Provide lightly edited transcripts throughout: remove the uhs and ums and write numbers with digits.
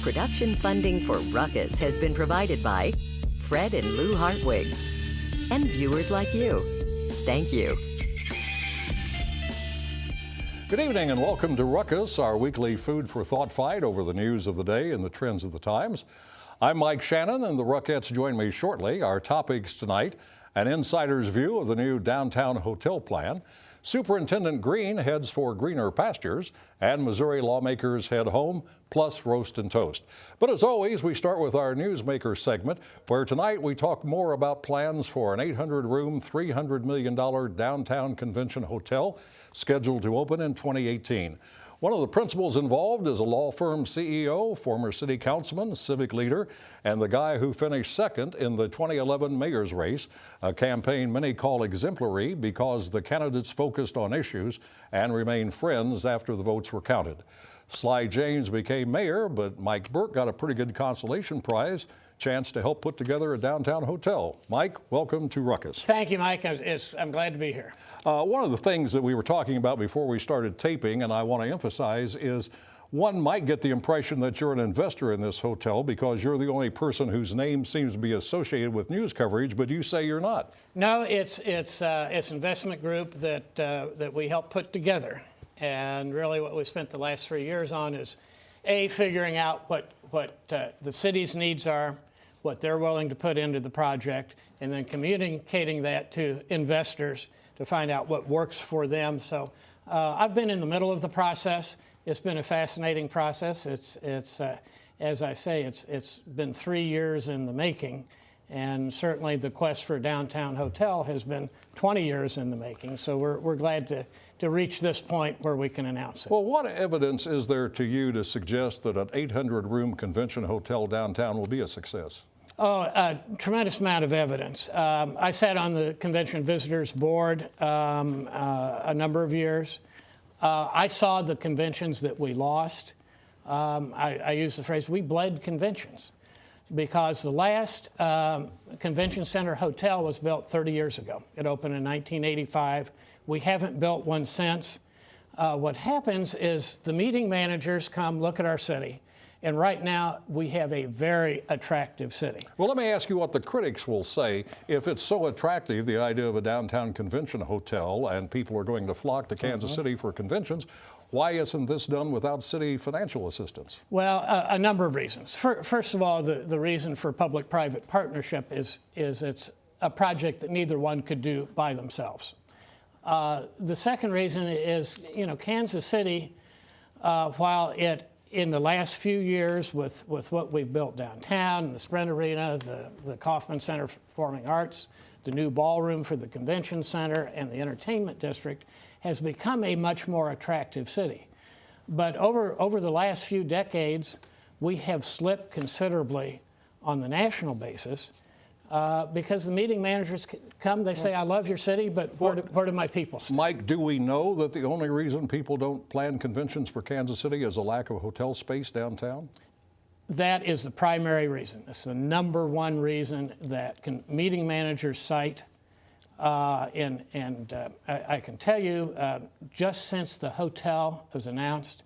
Production funding for Ruckus has been provided by Fred and Lou Hartwig and viewers like you. Thank you. Good evening and welcome to Ruckus, our weekly food for thought fight over the news of the day and the trends of the times. I'm Mike Shannon and the Ruckettes join me shortly. Our topics tonight: an insider's view of the new downtown hotel plan, Superintendent Green heads for greener pastures, and Missouri lawmakers head home, plus roast and toast. But as always, we start with our Newsmaker segment, where tonight we talk more about plans for an 800-room, $300 million downtown convention hotel scheduled to open in 2018. One of the principals involved is a law firm CEO, former city councilman, civic leader, and the guy who finished second in the 2011 mayor's race, a campaign many call exemplary because the candidates focused on issues and remained friends after the votes were counted. Sly James became mayor, but Mike Burke got a pretty good consolation prize, chance to help put together a downtown hotel. Mike, welcome to Ruckus. Thank you, Mike. I'm glad to be here. One of the things that we were talking about before we started taping, and I want to emphasize, is one might get the impression that you're an investor in this hotel because you're the only person whose name seems to be associated with news coverage, but you say you're not. No, it's investment group that we helped put together, and really what we spent the last 3 years on is figuring out what the city's needs are, what they're willing to put into the project, and then communicating that to investors to find out what works for them. So I've been in the middle of the process. It's been a fascinating process. It's as I say, it's been 3 years in the making, and certainly the quest for a downtown hotel has been 20 years in the making. So we're glad to reach this point where we can announce it. Well, what evidence is there to you to suggest that an 800-room convention hotel downtown will be a success? Oh, a tremendous amount of evidence. I sat on the Convention Visitors Board a number of years. I saw the conventions that we lost. I use the phrase, we bled conventions, because the last convention center hotel was built 30 years ago. It opened in 1985. We haven't built one since. What happens is the meeting managers come look at our city, and right now we have a very attractive city. Well, let me ask you what the critics will say. If it's so attractive, the idea of a downtown convention hotel, and people are going to flock to Kansas City for conventions, why isn't this done without city financial assistance? Well, a number of reasons. First of all, the reason for public-private partnership is it's a project that neither one could do by themselves. The second reason is, Kansas City, while it, in the last few years with what we've built downtown, the Sprint Arena, the Kauffman Center for Performing Arts, the new ballroom for the Convention Center, and the Entertainment District, has become a much more attractive city. But over the last few decades, we have slipped considerably on the national basis because the meeting managers come, they say, I love your city, but where do my people stay? Mike, do we know that the only reason people don't plan conventions for Kansas City is a lack of hotel space downtown? That is the primary reason. It's the number one reason that meeting managers cite. I can tell you, just since the hotel was announced,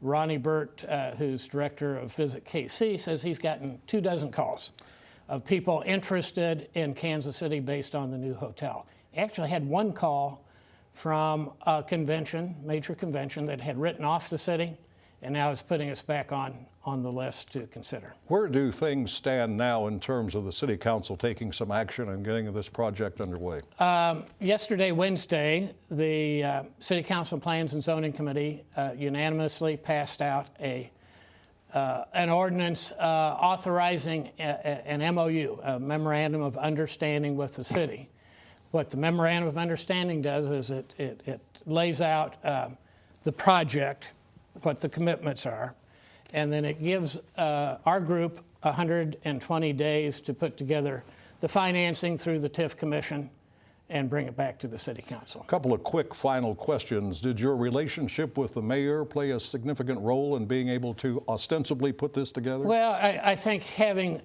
Ronnie Burt, who's director of Visit KC, says he's gotten 24 calls of people interested in Kansas City based on the new hotel. He actually had one call from a convention, major convention, that had written off the city and now is putting us back on the list to consider. Where do things stand now in terms of the City Council taking some action and getting this project underway? Yesterday, Wednesday, the City Council Plans and Zoning Committee unanimously passed out an ordinance authorizing an MOU, a Memorandum of Understanding with the city. What the Memorandum of Understanding does is it lays out the project, what the commitments are, and then it gives our group 120 days to put together the financing through the TIF Commission and bring it back to the City Council. A couple of quick final questions. Did your relationship with the mayor play a significant role in being able to ostensibly put this together? Well, I think having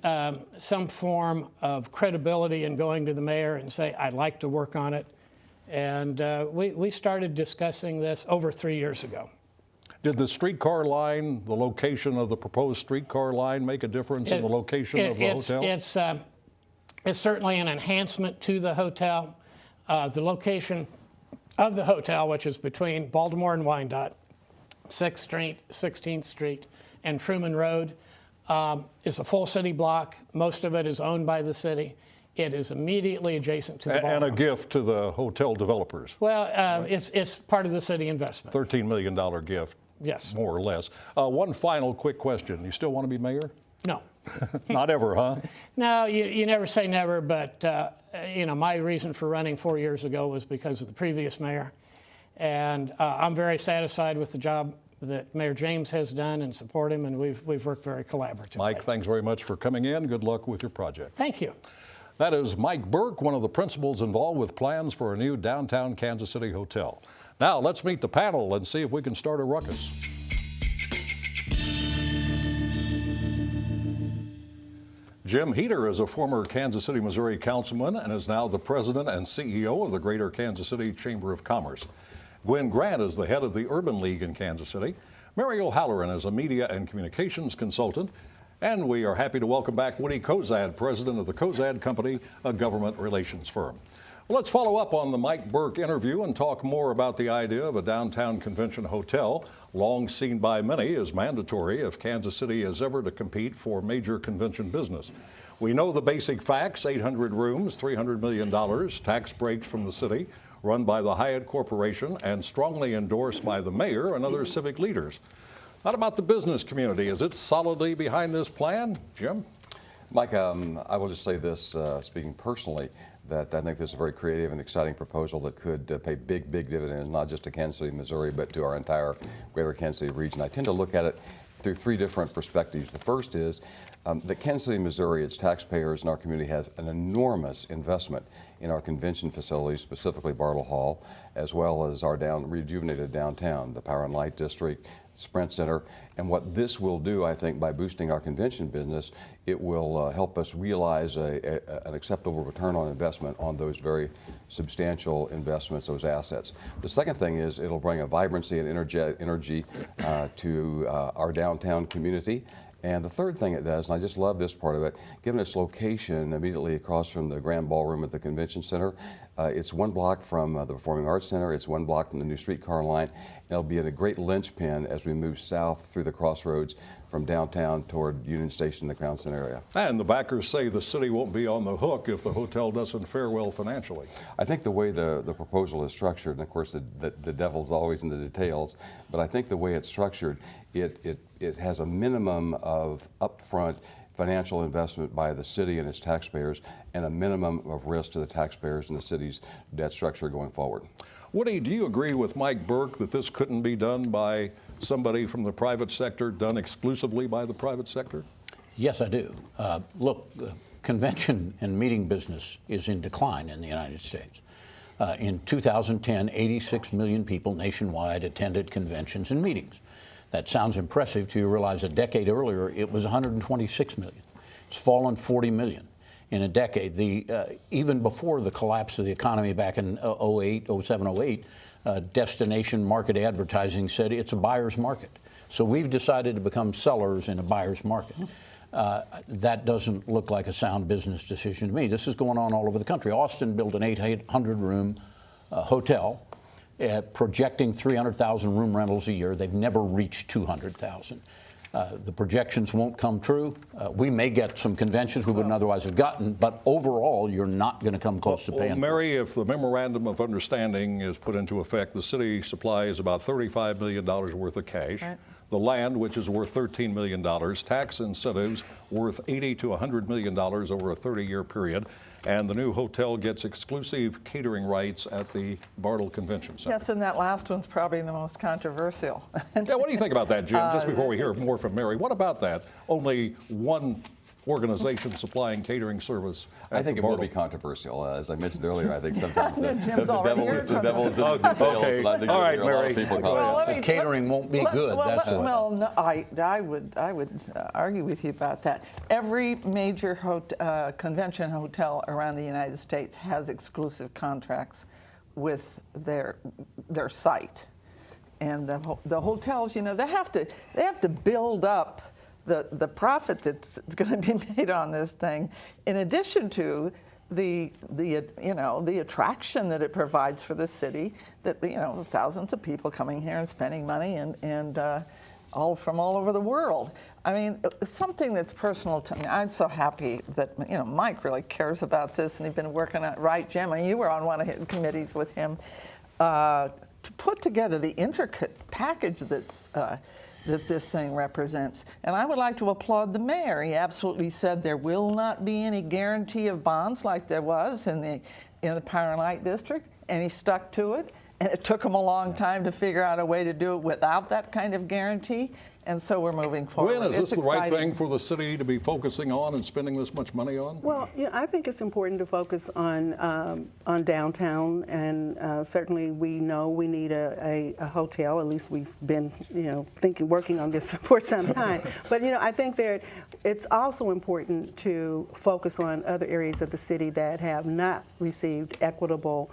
some form of credibility in going to the mayor and say, I'd like to work on it. And we started discussing this over 3 years ago. Did the streetcar line, the location of the proposed streetcar line, make a difference in the location of the hotel? It's certainly an enhancement to the hotel. The location of the hotel, which is between Baltimore and Wyandotte, 6th Street, 16th Street, and Truman Road, is a full city block. Most of it is owned by the city. It is immediately adjacent to the ballroom. And a gift to the hotel developers. Well, it's part of the city investment. $13 million gift. Yes. More or less. One final quick question. You still want to be mayor? No. Not ever, huh? No, you never say never, but my reason for running 4 years ago was because of the previous mayor. And I'm very satisfied with the job that Mayor James has done and support him, and we've worked very collaboratively. Mike, thanks very much for coming in. Good luck with your project. Thank you. That is Mike Burke, one of the principals involved with plans for a new downtown Kansas City hotel. Now, let's meet the panel and see if we can start a ruckus. Jim Heater is a former Kansas City, Missouri councilman and is now the president and CEO of the Greater Kansas City Chamber of Commerce. Gwen Grant is the head of the Urban League in Kansas City. Mary O'Halloran is a media and communications consultant. And we are happy to welcome back Woody Cozad, president of the Cozad Company, a government relations firm. Well, let's follow up on the Mike Burke interview and talk more about the idea of a downtown convention hotel, long seen by many as mandatory if Kansas City is ever to compete for major convention business. We know the basic facts: 800 rooms, $300 million, tax breaks from the city, run by the Hyatt Corporation, and strongly endorsed by the mayor and other civic leaders. What about the business community? Is it solidly behind this plan? Jim? Mike, I will just say this, speaking personally, that I think this is a very creative and exciting proposal that could pay big dividends, not just to Kansas City, Missouri, but to our entire greater Kansas City region. I tend to look at it through three different perspectives. The first is that Kansas City, Missouri, its taxpayers and our community have an enormous investment in our convention facilities, specifically Bartle Hall, as well as our rejuvenated downtown, the Power and Light District, Sprint Center. And what this will do, I think, by boosting our convention business, it will help us realize an acceptable return on investment on those very substantial investments, those assets. The second thing is it'll bring a vibrancy and energy to our downtown community. And the third thing it does, and I just love this part of it, given its location immediately across from the Grand Ballroom at the Convention Center, it's 1 block from the Performing Arts Center, it's 1 block from the new streetcar line. It'll be a great linchpin as we move south through the crossroads from downtown toward Union Station, the Crown Center area. And the backers say the city won't be on the hook if the hotel doesn't fare well financially. I think the way the proposal is structured, and of course the devil's always in the details, but I think the way it's structured, it has a minimum of upfront financial investment by the city and its taxpayers and a minimum of risk to the taxpayers and the city's debt structure going forward. Woody, do you agree with Mike Burke that this couldn't be done by somebody from the private sector, done exclusively by the private sector? Yes, I do. Look, the convention and meeting business is in decline in the United States. In 2010, 86 million people nationwide attended conventions and meetings. That sounds impressive till you realize a decade earlier it was 126 million. It's fallen 40 million in a decade. Even before the collapse of the economy back in 07, 08, Destination Market Advertising said it's a buyer's market. So we've decided to become sellers in a buyer's market. That doesn't look like a sound business decision to me. This is going on all over the country. Austin built an 800-room hotel, projecting 300,000 room rentals a year. They've never reached 200,000. The projections won't come true. We may get some conventions we wouldn't otherwise have gotten, but overall, you're not going to come close to paying. Mary, if the memorandum of understanding is put into effect, the city supplies about $35 million worth of cash. Right. The land, which is worth $13 million, tax incentives worth $80 to $100 million over a 30-year period, and the new hotel gets exclusive catering rights at the Bartle Convention Center. Yes, and that last one's probably the most controversial. Yeah, what do you think about that, Jim, just before we hear more from Mary? What about that? Only one organization supplying catering service at I think the it Bartle. will be controversial. As I mentioned earlier, I think sometimes the Jim's devil is in the details. Okay. And I think All you'll right, hear a lot Mary. of people comment. Catering won't be good, that's what. Well, no, I would argue with you about that. Every major convention hotel around the United States has exclusive contracts with their site. and the hotels, you know, they have to build up the profit that's going to be made on this thing, in addition to the attraction that it provides for the city, that, you know, thousands of people coming here and spending money, and all from all over the world. I mean, something that's personal to me. I'm so happy that, you know, Mike really cares about this, and he's been working on it, right, Jim? I mean, you were on one of his committees with him to put together the intricate package that's that this thing represents. And I would like to applaud the mayor. He absolutely said there will not be any guarantee of bonds like there was in the Power and Light District, and he stuck to it. And it took him a long time to figure out a way to do it without that kind of guarantee. And so we're moving forward. Gwen, is this It's the right exciting. thing for the city to be focusing on and spending this much money on? Well, yeah, I think it's important to focus on downtown, and certainly we know we need a hotel. At least we've been, you know, working on this for some time. But you know, I think it's also important to focus on other areas of the city that have not received equitable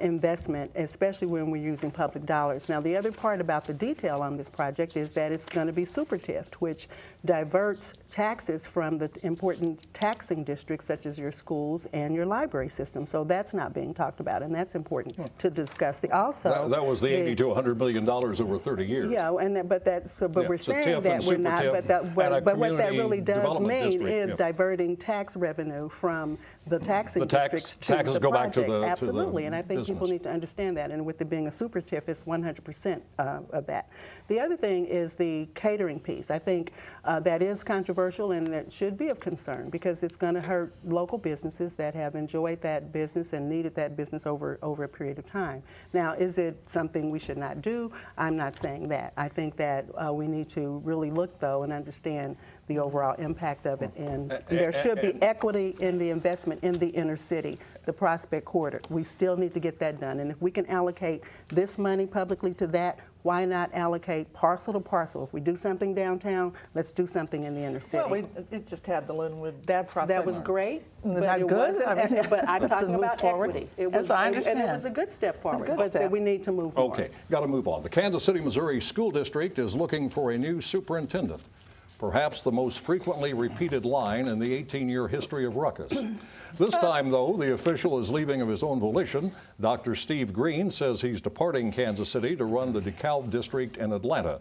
investment, especially when we're using public dollars. Now, the other part about the detail on this project is that it's going to be super TIFT, which diverts taxes from the important taxing districts such as your schools and your library system. So that's not being talked about, and that's important to discuss. That was the $80 to $100 million over 30 years. Yeah, but we're it's a saying TIF that and we're super not. TIF But what that and a really does community mean development is district, diverting tax revenue from the taxing districts to taxes the go project. back to the Absolutely, and I think people business. need to understand that. And with it being a super TIF, it's 100% of that. The other thing is the catering piece. I think that is controversial, and it should be of concern because it's going to hurt local businesses that have enjoyed that business and needed that business over a period of time. Now, is it something we should not do? I'm not saying that. I think that we need to really look, though, and understand the overall impact of it. And there should be equity in the investment in the inner city, the Prospect Corridor. We still need to get that done. And if we can allocate this money publicly to that, why not allocate parcel to parcel? If we do something downtown, let's do something in the inner city. Well, it just had the Linwood that Prospect. was great. Isn't but that it good? wasn't- I mean, but I'm let's talking move about forward. equity. It As was, I and understand. it was a good step forward, good but step. we need to move forward. Okay, got to move on. The Kansas City, Missouri School District is looking for a new superintendent. Perhaps the most frequently repeated line in the 18-year history of Ruckus. This time, though, the official is leaving of his own volition. Dr. Steve Green says he's departing Kansas City to run the DeKalb district in Atlanta.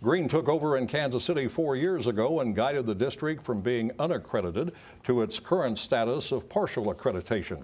Green took over in Kansas City 4 years ago and guided the district from being unaccredited to its current status of partial accreditation.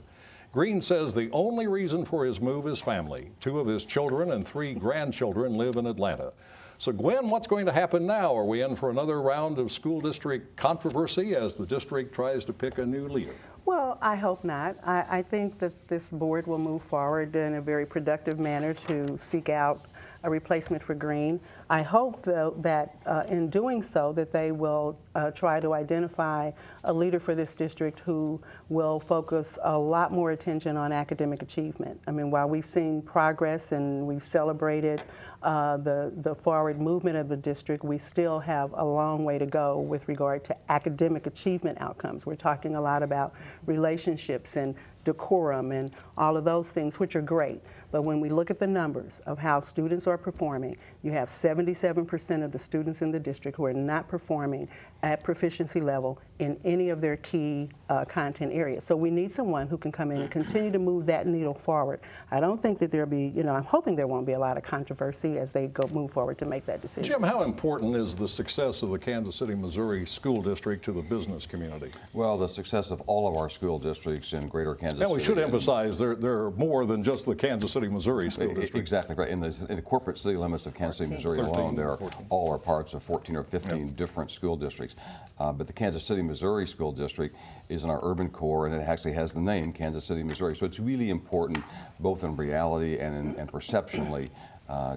Green says the only reason for his move is family. 2 of his children and 3 grandchildren live in Atlanta. So, Gwen, what's going to happen now? Are we in for another round of school district controversy as the district tries to pick a new leader? Well, I hope not. I think that this board will move forward in a very productive manner to seek out a replacement for Green. I hope, though, that in doing so, that they will try to identify a leader for this district who will focus a lot more attention on academic achievement. I mean, while we've seen progress and we've celebrated the forward movement of the district, we still have a long way to go with regard to academic achievement outcomes. We're talking a lot about relationships and decorum and all of those things, which are great. But when we look at the numbers of how students are performing, you have 77% of the students in the district who are not performing at proficiency level in any of their key content areas. So we need someone who can come in and continue to move that needle forward. I don't think that there'll be, I'm hoping there won't be a lot of controversy as they move forward to make that decision. Jim, how important is the success of the Kansas City, Missouri School District to the business community? Well, the success of all of our school districts in greater Kansas City. And we should and- emphasize there are more than just the Kansas City, Missouri School District. Exactly right. In the corporate city limits of Kansas City, Missouri 13, alone, there are 14. all are parts of 14 or 15 different school districts. But the Kansas City, Missouri School District is in our urban core, and it actually has the name Kansas City, Missouri. So it's really important, both in reality and perceptionally,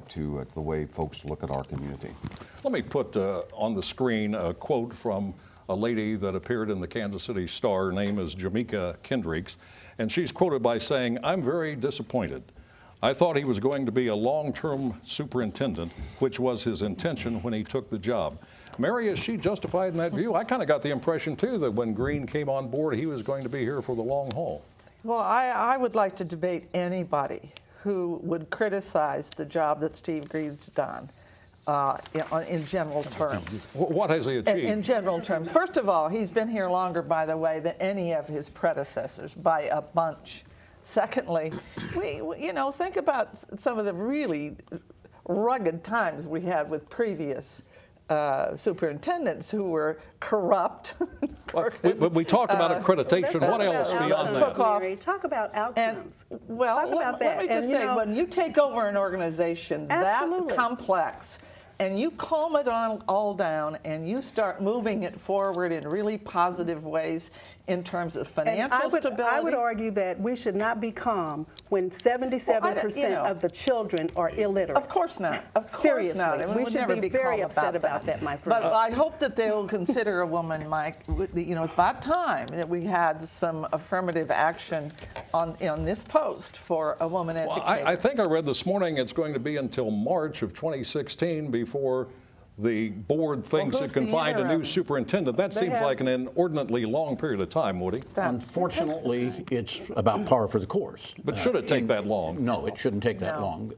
to the way folks look at our community. Let me put on the screen a quote from a lady that appeared in the Kansas City Star. Her name is Jamaica Kendricks, and she's quoted by saying, "I'm very disappointed. I thought he was going to be a long-term superintendent, which was his intention when he took the job." Mary, is she justified in that view? I kind of got the impression, too, that when Green came on board, he was going to be here for the long haul. Well, I would like to debate anybody who would criticize the job that Steve Green's done in general terms. What has he achieved? In general terms. First of all, he's been here longer, by the way, than any of his predecessors by a bunch. Secondly, think about some of the really rugged times we had with previous superintendents who were corrupt. We talked about accreditation. What else beyond that? Mary, talk about outcomes. Talk about that. Let me just say, when you take over an organization that Absolutely. complex, and you calm it all down, and you start moving it forward in really positive ways in terms of financial stability. I would argue that we should not be calm when 77% of the children are illiterate. Of course not. Of course Seriously, not. I mean, we would should never be very calm upset about that, my friend. But I hope that they'll consider a woman, Mike. It's about time that we had some affirmative action on this post for a woman educator. I think I read this morning it's going to be until March of 2016 before the board thinks it who's can the find a new interim? superintendent. That They seems have- like an inordinately long period of time, Woody. Unfortunately, it's about par for the course. But should it take that long? No, it shouldn't take that No. long.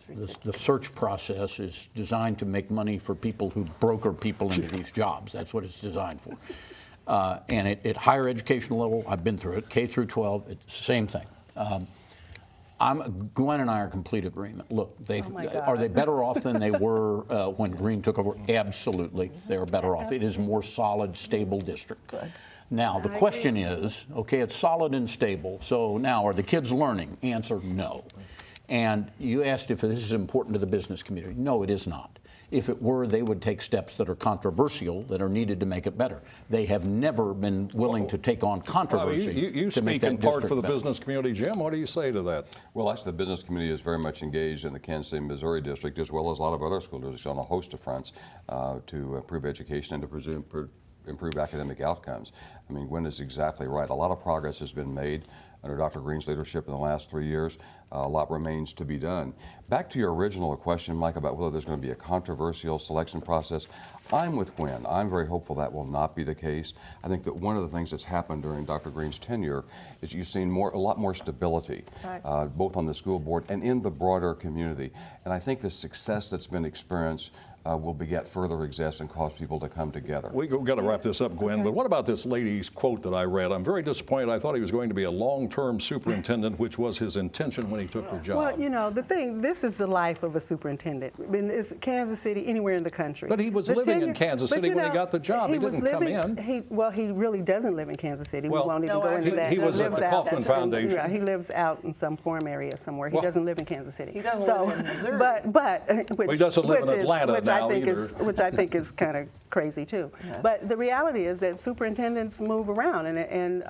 The search process is designed to make money for people who broker people into these jobs. That's what it's designed for. And at higher educational level, I've been through it, K through 12, it's the same thing. Gwen and I are in complete agreement. Look, are they better off than they were when Green took over? Absolutely, they are better off. It is a more solid, stable district. Good. Now, the question is, okay, it's solid and stable, so now are the kids learning? Answer, no. And you asked if this is important to the business community. No, it is not. If it were, they would take steps that are controversial, that are needed to make it better. They have never been willing to take on controversy You to make speak that in part district for the better. business community. Jim, what do you say to that? Well, actually, the business community is very much engaged in the Kansas City, Missouri district, as well as a lot of other school districts on a host of fronts to improve education and to improve academic outcomes. I mean, Gwen is exactly right. A lot of progress has been made under Dr. Green's leadership in the last 3 years. A lot remains to be done. Back to your original question, Mike, about whether there's going to be a controversial selection process. I'm with Gwen. I'm very hopeful that will not be the case. I think that one of the things that's happened during Dr. Green's tenure is you've seen a lot more stability, both on the school board and in the broader community. And I think the success that's been experienced will beget further success and cause people to come together. We've got to wrap this up, Gwen, but what about this lady's quote that I read? I'm very disappointed. I thought he was going to be a long-term superintendent, which was his intention when he took the job. Well, the thing, this is the life of a superintendent. I mean, it's Kansas City, anywhere in the country. But he was living in Kansas City when he got the job. He didn't come in. He really doesn't live in Kansas City. Well, we won't even go into that. he was at the Kauffman Foundation. Yeah, he lives out in some farm area somewhere. He doesn't live in Kansas City. He doesn't live in Missouri. Which, he doesn't live in Atlanta now which I think is kind of crazy too. Yeah. But the reality is that superintendents move around, and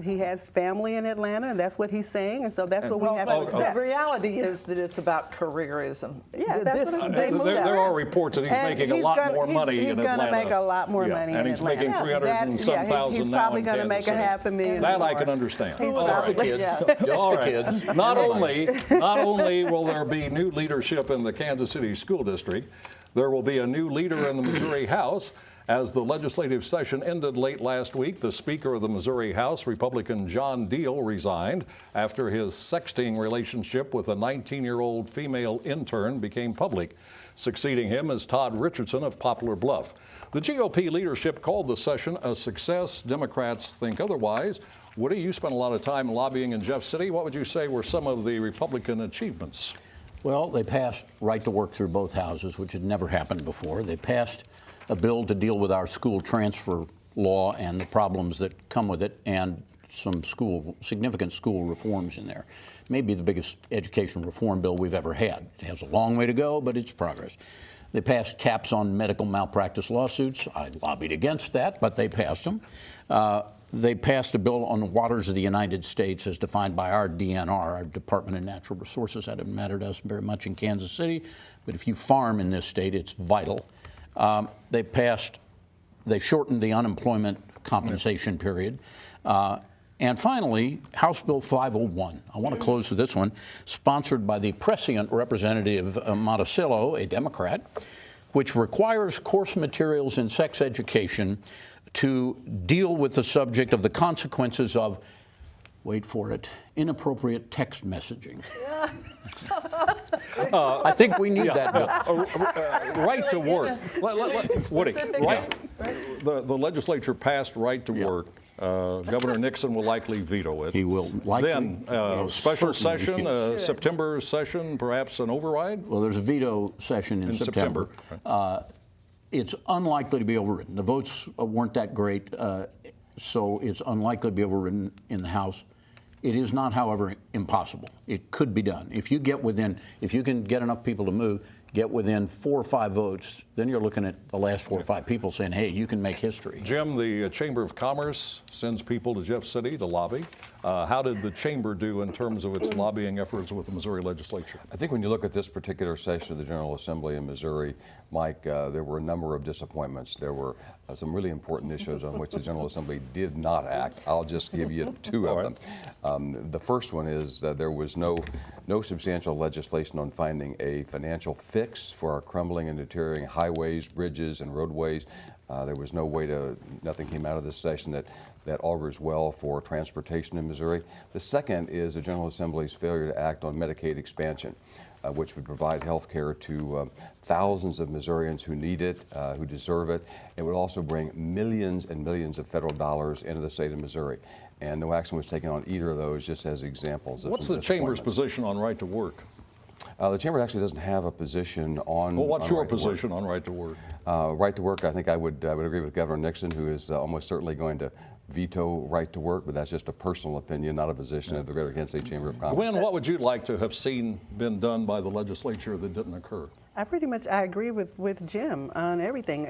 he has family in Atlanta, and that's what he's saying, and so that's what we have to accept. The reality is that it's about careerism. Yeah, that's what there are reports that he's making a lot more money in Atlanta. He's going to make a lot more money in Atlanta. And he's making 300 and some thousand he's now probably in going to make Kansas City. $500,000 That more. I can understand. He's Just the probably- kids. Yeah. Just All the right. kids. Not only will there be new leadership in the Kansas City School District, there will be a new leader in the Missouri House. As the legislative session ended late last week, the Speaker of the Missouri House, Republican John Deal, resigned after his sexting relationship with a 19-year-old female intern became public. Succeeding him is Todd Richardson of Poplar Bluff. The GOP leadership called the session a success. Democrats think otherwise. Woody, you spent a lot of time lobbying in Jeff City. What would you say were some of the Republican achievements? Well, they passed right to work through both houses, which had never happened before. They passed a bill to deal with our school transfer law and the problems that come with it, and some significant school reforms in there. Maybe the biggest education reform bill we've ever had. It has a long way to go, but it's progress. They passed caps on medical malpractice lawsuits. I lobbied against that, but they passed them. They passed a bill on the waters of the United States as defined by our DNR, our Department of Natural Resources. That doesn't matter to us very much in Kansas City, but if you farm in this state, it's vital. They shortened the unemployment compensation period. And finally, House Bill 501. I want to close with this one, sponsored by the prescient Representative Monticello, a Democrat, which requires course materials in sex education to deal with the subject of the consequences of wait for it, inappropriate text messaging. I think we need that bill. Right to work. Woody, right? The legislature passed right to work. Governor Nixon will likely veto it. He will likely. Then special certainly session, September session, perhaps an override? Well, there's a veto session in September. It's unlikely to be overridden. The votes weren't that great, so it's unlikely to be overridden in the House. It is not, however, impossible. It could be done. If you can get enough people to move, get within 4 or 5 votes, then you're looking at the last 4 or 5 people saying, hey, you can make history. Jim, the Chamber of Commerce sends people to Jeff City to lobby. How did the Chamber do in terms of its lobbying efforts with the Missouri legislature? I think when you look at this particular session of the General Assembly in Missouri, Mike, there were a number of disappointments. There were some really important issues on which the General Assembly did not act. I'll just give you 2 of them. The first one is there was no substantial legislation on finding a financial fix for our crumbling and deteriorating highways, bridges, and roadways. There was nothing came out of this session that augurs well for transportation in Missouri. The second is the General Assembly's failure to act on Medicaid expansion, which would provide health care to thousands of Missourians who need it, who deserve it. It would also bring millions and millions of federal dollars into the state of Missouri. And no action was taken on either of those, just as examples. What's the Chamber's position on right to work? The Chamber actually doesn't have a position on. Well, what's on your right to work. position on right to work? Right to work, I think I would agree with Governor Nixon, who is almost certainly going to veto right to work, but that's just a personal opinion, not a position of the Greater Kansas City Chamber of Commerce. Gwen, what would you like to have seen been done by the legislature that didn't occur? I agree with Jim on everything.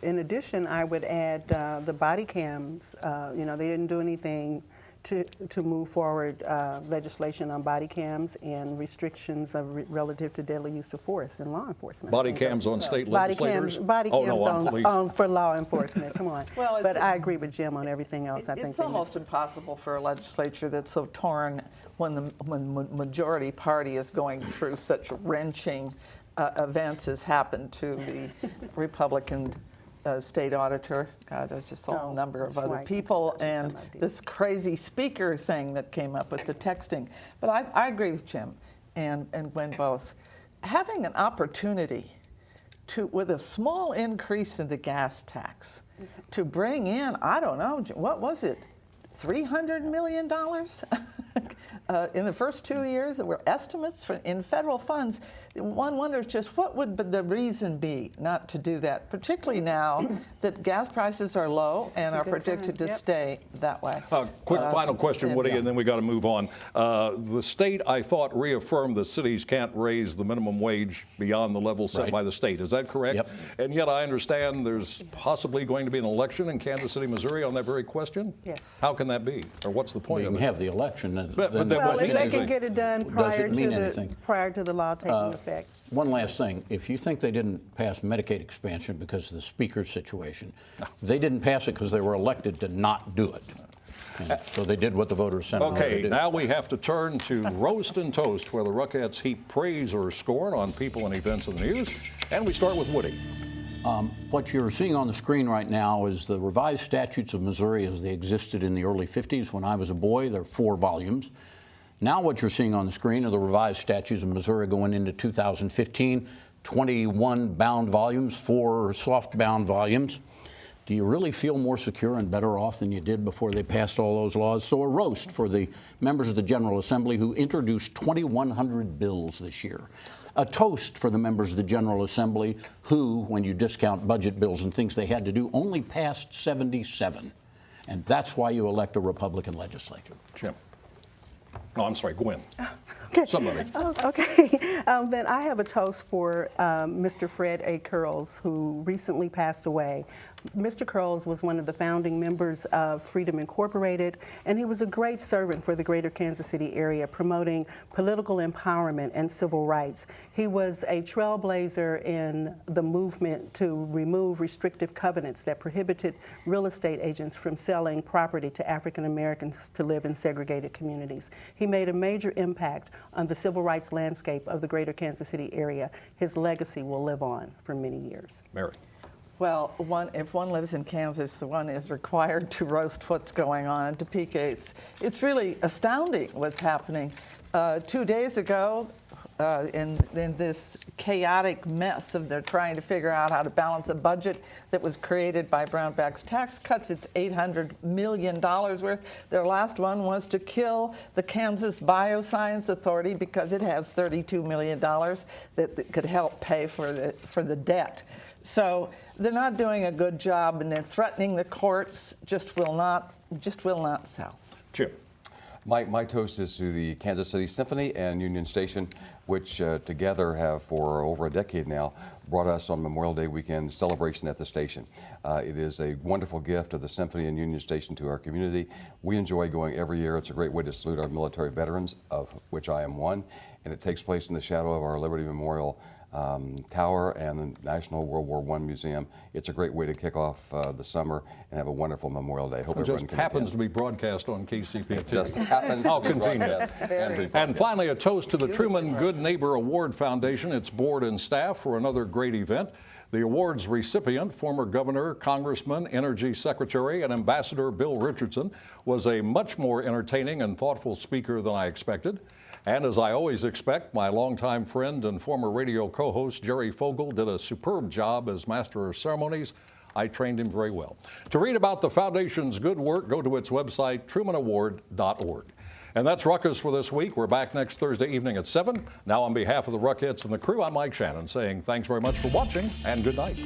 In addition, I would add the body cams. They didn't do anything to move forward legislation on body cams and restrictions relative to deadly use of force in law enforcement. Body cams on state legislators? Body cams on police. for law enforcement. Come on. Well, but I agree with Jim on everything else. It's almost impossible for a legislature that's so torn when the majority party is going through such wrenching events as happened to the Republican state auditor. God, there's just a whole number of other people, and this crazy speaker thing that came up with the texting. But I agree with Jim and Gwen both. Having an opportunity to, with a small increase in the gas tax, to bring in, I don't know, what was it, $300 million? In the first 2 years, there were estimates in federal funds. One wonders just what would the reason be not to do that, particularly now that gas prices are low and are predicted to stay that way. Quick final question, Woody, and then we got to move on. The state, I thought, reaffirmed that cities can't raise the minimum wage beyond the level set by the state. Is that correct? Yep. And yet I understand there's possibly going to be an election in Kansas City, Missouri on that very question? Yes. How can that be? Or what's the point You of can it? have the election. But Then the Well, if question they is, can get it done does it mean anything? prior to the law taking effect. One last thing. If you think they didn't pass Medicaid expansion because of the speaker's situation, they didn't pass it because they were elected to not do it. And so they did what the voters sent them to Okay, do. now we have to turn to Roast and Toast, where the Rockettes heap praise or scorn on people and events in the news. And we start with Woody. What you're seeing on the screen right now is the revised statutes of Missouri as they existed in the early 50s. When I was a boy, there are 4 volumes. Now what you're seeing on the screen are the revised statutes of Missouri going into 2015, 21 bound volumes, 4 soft bound volumes. Do you really feel more secure and better off than you did before they passed all those laws? So a roast for the members of the General Assembly who introduced 2,100 bills this year. A toast for the members of the General Assembly who, when you discount budget bills and things they had to do, only passed 77. And that's why you elect a Republican legislature. Jim. No, I'm sorry, Gwen. Okay. Somebody. Oh, okay. Then I have a toast for Mr. Fred A. Curls, who recently passed away. Mr. Curls was one of the founding members of Freedom Incorporated, and he was a great servant for the greater Kansas City area, promoting political empowerment and civil rights. He was a trailblazer in the movement to remove restrictive covenants that prohibited real estate agents from selling property to African Americans to live in segregated communities. He made a major impact on the civil rights landscape of the greater Kansas City area. His legacy will live on for many years. Mary. Well, if one lives in Kansas, the one is required to roast what's going on in Topeka. It's really astounding what's happening. 2 days ago, in this chaotic mess of they're trying to figure out how to balance a budget that was created by Brownback's tax cuts. It's $800 million worth. Their last one was to kill the Kansas Bioscience Authority because it has $32 million that could help pay for the debt. So they're not doing a good job, and they're threatening the courts. Just will not sell. Jim. My toast is to the Kansas City Symphony and Union Station, which together have for over a decade now brought us on Memorial Day weekend celebration at the station. It is a wonderful gift of the Symphony and Union Station to our community. We enjoy going every year. It's a great way to salute our military veterans, of which I am one, and it takes place in the shadow of our Liberty Memorial Tower and the National World War I Museum. It's a great way to kick off the summer and have a wonderful Memorial Day. Hope It everyone just can happens attend. to be broadcast on KCPT. Just happens How to be convenient. broadcast and be And broadcast. finally, a toast to the Truman Good Neighbor Award Foundation, its board and staff for another great event. The award's recipient, former governor, congressman, energy secretary, and ambassador Bill Richardson, was a much more entertaining and thoughtful speaker than I expected. And as I always expect, my longtime friend and former radio co-host Jerry Fogel did a superb job as master of ceremonies. I trained him very well. To read about the foundation's good work, go to its website, trumanaward.org. And that's Ruckus for this week. We're back next Thursday evening at 7. Now on behalf of the Ruckettes and the crew, I'm Mike Shannon saying thanks very much for watching and good night.